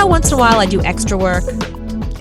how once in a while I do extra work?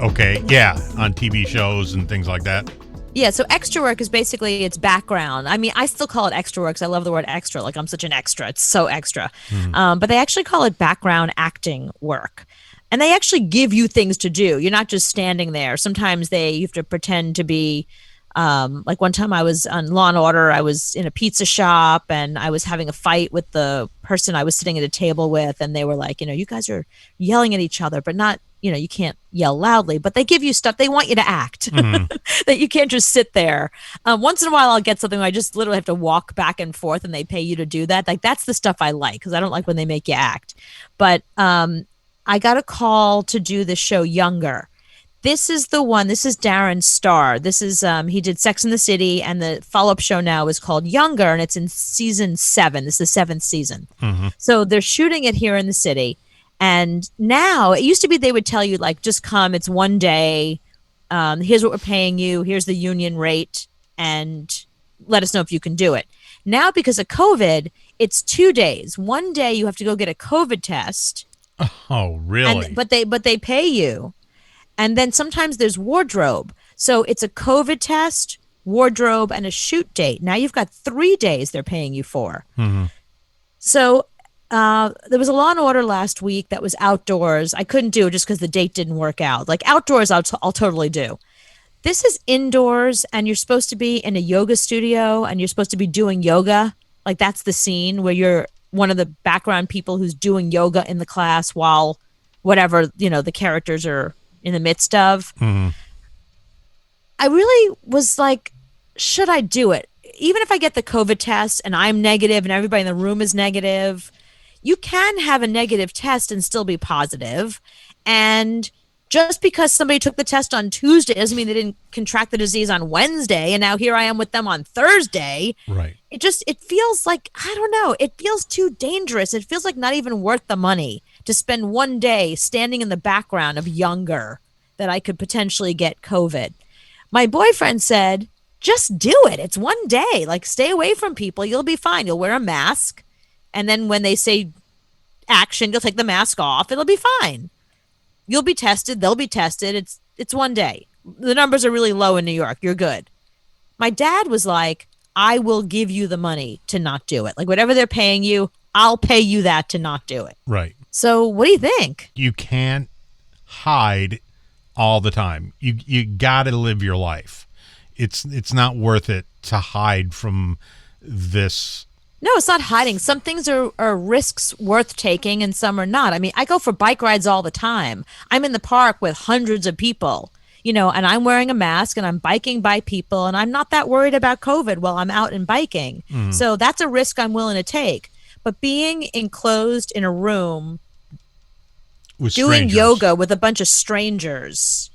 Okay, yeah, on TV shows and things like that. Yeah, so extra work is basically its background. I mean, I still call it extra work 'cause I love the word extra. Like, I'm such an extra. It's so extra. But they actually call it background acting work. And they actually give you things to do. You're not just standing there. Sometimes you have to pretend to be, like one time I was on Law and Order. I was in a pizza shop and I was having a fight with the person I was sitting at a table with. And they were like, you guys are yelling at each other, but not, you can't yell loudly, but they give you stuff. They want you to act that you can't just sit there. Once in a while I'll get something where I just literally have to walk back and forth and they pay you to do that. Like, that's the stuff I like, because I don't like when they make you act. But I got a call to do the show Younger. This is the one. This is Darren Star. This is he did Sex and the City, and the follow-up show now is called Younger, and it's in season 7. This is the 7th season. So they're shooting it here in the city. And now, it used to be they would tell you, like, just come, it's one day, here's what we're paying you, here's the union rate, and let us know if you can do it. Now, because of COVID, it's 2 days. One day you have to go get a COVID test. Oh, really? But they pay you. And then sometimes there's wardrobe. So it's a COVID test, wardrobe, and a shoot date. Now you've got 3 days they're paying you for. So there was a Law and Order last week that was outdoors. I couldn't do it just because the date didn't work out. Like, outdoors, I'll totally do. This is indoors, and you're supposed to be in a yoga studio, and you're supposed to be doing yoga. Like, that's the scene where you're one of the background people who's doing yoga in the class while whatever, the characters are in the midst of. I really was like, should I do it? Even if I get the COVID test and I'm negative and everybody in the room is negative, you can have a negative test and still be positive. And just because somebody took the test on Tuesday doesn't mean they didn't contract the disease on Wednesday. And now here I am with them on Thursday. Right. It feels like, I don't know, it feels too dangerous. It feels like not even worth the money to spend one day standing in the background of Younger that I could potentially get COVID. My boyfriend said, just do it. It's one day. Like, stay away from people. You'll be fine. You'll wear a mask. And then when they say action, you'll take the mask off. It'll be fine. You'll be tested. They'll be tested. It's one day. The numbers are really low in New York. You're good. My dad was like, I will give you the money to not do it. Like, whatever they're paying you, I'll pay you that to not do it. Right. So what do you think? You can't hide all the time. You got to live your life. It's not worth it to hide from this. No, it's not hiding. Some things are risks worth taking and some are not. I mean, I go for bike rides all the time. I'm in the park with hundreds of people, and I'm wearing a mask and I'm biking by people and I'm not that worried about COVID while I'm out and biking. So that's a risk I'm willing to take. But being enclosed in a room With doing strangers. yoga with a bunch of strangers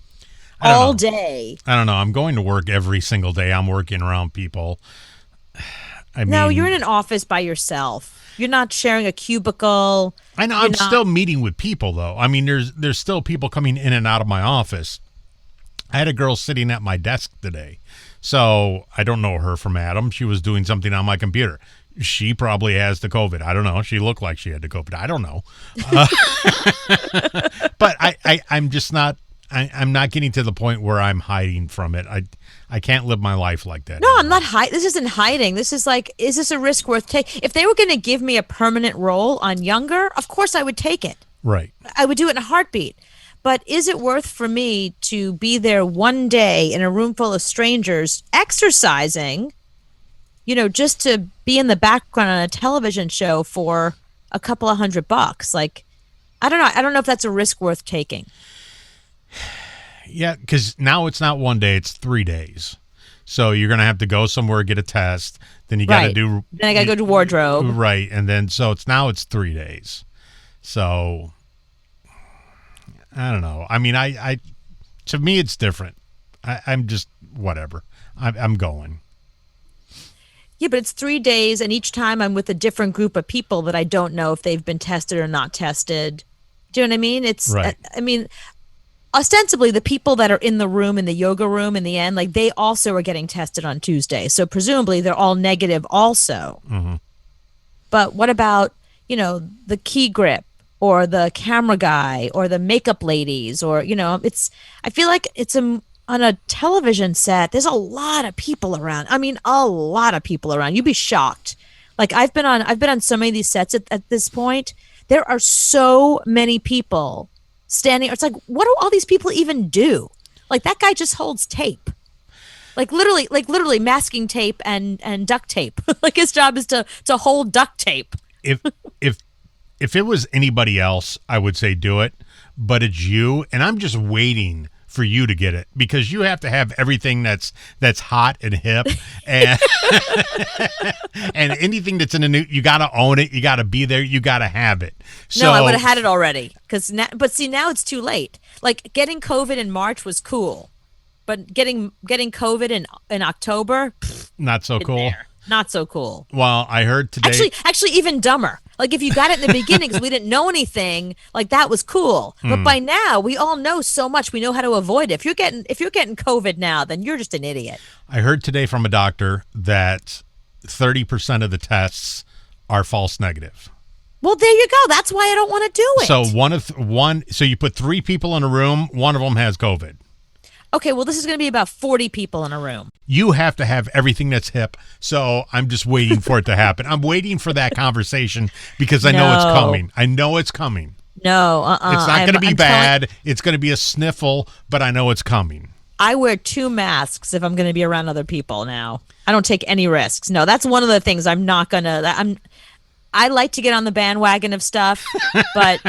all day. I don't know. I'm going to work every single day. I'm working around people. No, you're in an office by yourself. You're not sharing a cubicle. I know. I'm still meeting with people, though. I mean, there's still people coming in and out of my office. I had a girl sitting at my desk today. So I don't know her from Adam. She was doing something on my computer. She probably has the COVID. I don't know. She looked like she had the COVID. I don't know. But I'm just not. I'm not getting to the point where I'm hiding from it. I can't live my life like that. No, I'm not hiding. This isn't hiding. This is like, is this a risk worth taking? If they were going to give me a permanent role on Younger, of course I would take it. Right. I would do it in a heartbeat. But is it worth for me to be there one day in a room full of strangers exercising, just to be in the background on a television show for a couple of $100? Like, I don't know. I don't know if that's a risk worth taking. Yeah, because now it's not one day, it's 3 days. So you're going to have to go somewhere, get a test. Then you got to do. Then I got to go to wardrobe. Right. And then it's 3 days. So I don't know. I mean, to me, it's different. I'm just whatever. I'm going. Yeah, but it's 3 days. And each time I'm with a different group of people that I don't know if they've been tested or not tested. Do you know what I mean? It's right. I mean, ostensibly the people that are in the room, in the yoga room in the end, like they also are getting tested on Tuesday. So presumably they're all negative also. But what about, the key grip or the camera guy or the makeup ladies, or I feel like on a television set, there's a lot of people around. I mean, a lot of people around. You'd be shocked. Like I've been on so many of these sets at this point. There are so many people standing. It's like, what do all these people even do? Like that guy just holds tape. Like literally masking tape and duct tape. Like his job is to hold duct tape. If if it was anybody else, I would say do it, but it's you, and I'm just waiting for you to get it because you have to have everything that's hot and hip, and and anything that's in the new, you got to own it, you got to be there, you got to have it. So No, I would have had it already. But see, now it's too late. Like getting COVID in March was cool, but getting COVID in October, not so cool. Not so cool. Well, I heard today. Actually, even dumber. Like if you got it in the beginning because we didn't know anything, like that was cool. But by now, we all know so much. We know how to avoid it. If you're getting COVID now, then you're just an idiot. I heard today from a doctor that 30% of the tests are false negative. Well, there you go. That's why I don't want to do it. So so you put 3 people in a room, one of them has COVID. Okay, well, this is going to be about 40 people in a room. You have to have everything that's hip, so I'm just waiting for it to happen. I'm waiting for that conversation because I know it's coming. I know it's coming. No, It's not going to be bad. It's going to be a sniffle, but I know it's coming. I wear 2 masks if I'm going to be around other people now. I don't take any risks. No, that's one of the things I'm not going to... I like to get on the bandwagon of stuff, but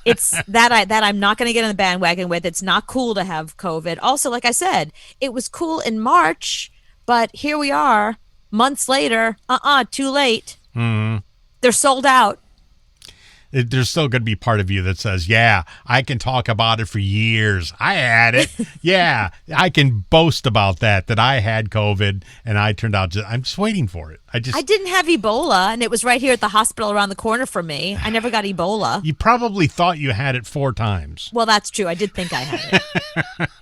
it's that I'm not going to get on the bandwagon with. It's not cool to have COVID. Also, like I said, it was cool in March, but here we are months later. Too late. Mm-hmm. They're sold out. There's still going to be part of you that says, yeah, I can talk about it for years. I had it. Yeah, I can boast about that I had COVID and I turned out I'm just waiting for it. I didn't have Ebola, and it was right here at the hospital around the corner from me. I never got Ebola. You probably thought you had it 4 times. Well, that's true. I did think I had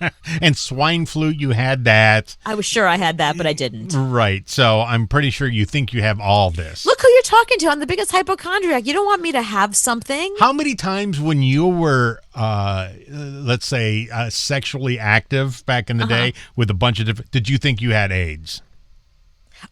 it. And swine flu, you had that. I was sure I had that, but I didn't. Right. So I'm pretty sure you think you have all this. Look who you're talking to. I'm the biggest hypochondriac. You don't want me to have something. How many times when you were, let's say, sexually active back in the day with a bunch of different, did you think you had AIDS?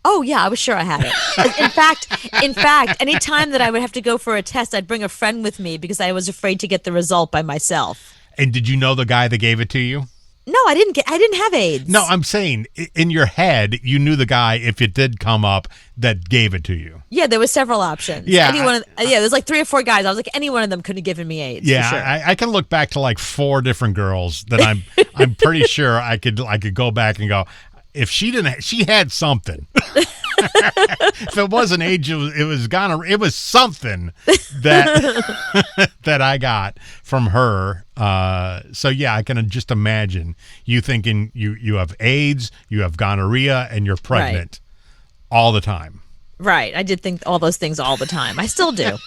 Oh, yeah, I was sure I had it. In fact, any time that I would have to go for a test, I'd bring a friend with me because I was afraid to get the result by myself. And did you know the guy that gave it to you? No, I didn't have AIDS. No, I'm saying in your head, you knew the guy, if it did come up, that gave it to you. Yeah, there were several options. Yeah. There's like 3 or 4 guys. I was like, any one of them could have given me AIDS. Yeah, for sure. I can look back to like 4 different girls that I'm pretty sure I could go back and go, if she had something. If it wasn't age, it was something that that I got from her. So yeah, I can just imagine you thinking you have AIDS, you have gonorrhea, and you're pregnant all the time. Right. I did think all those things all the time. I still do.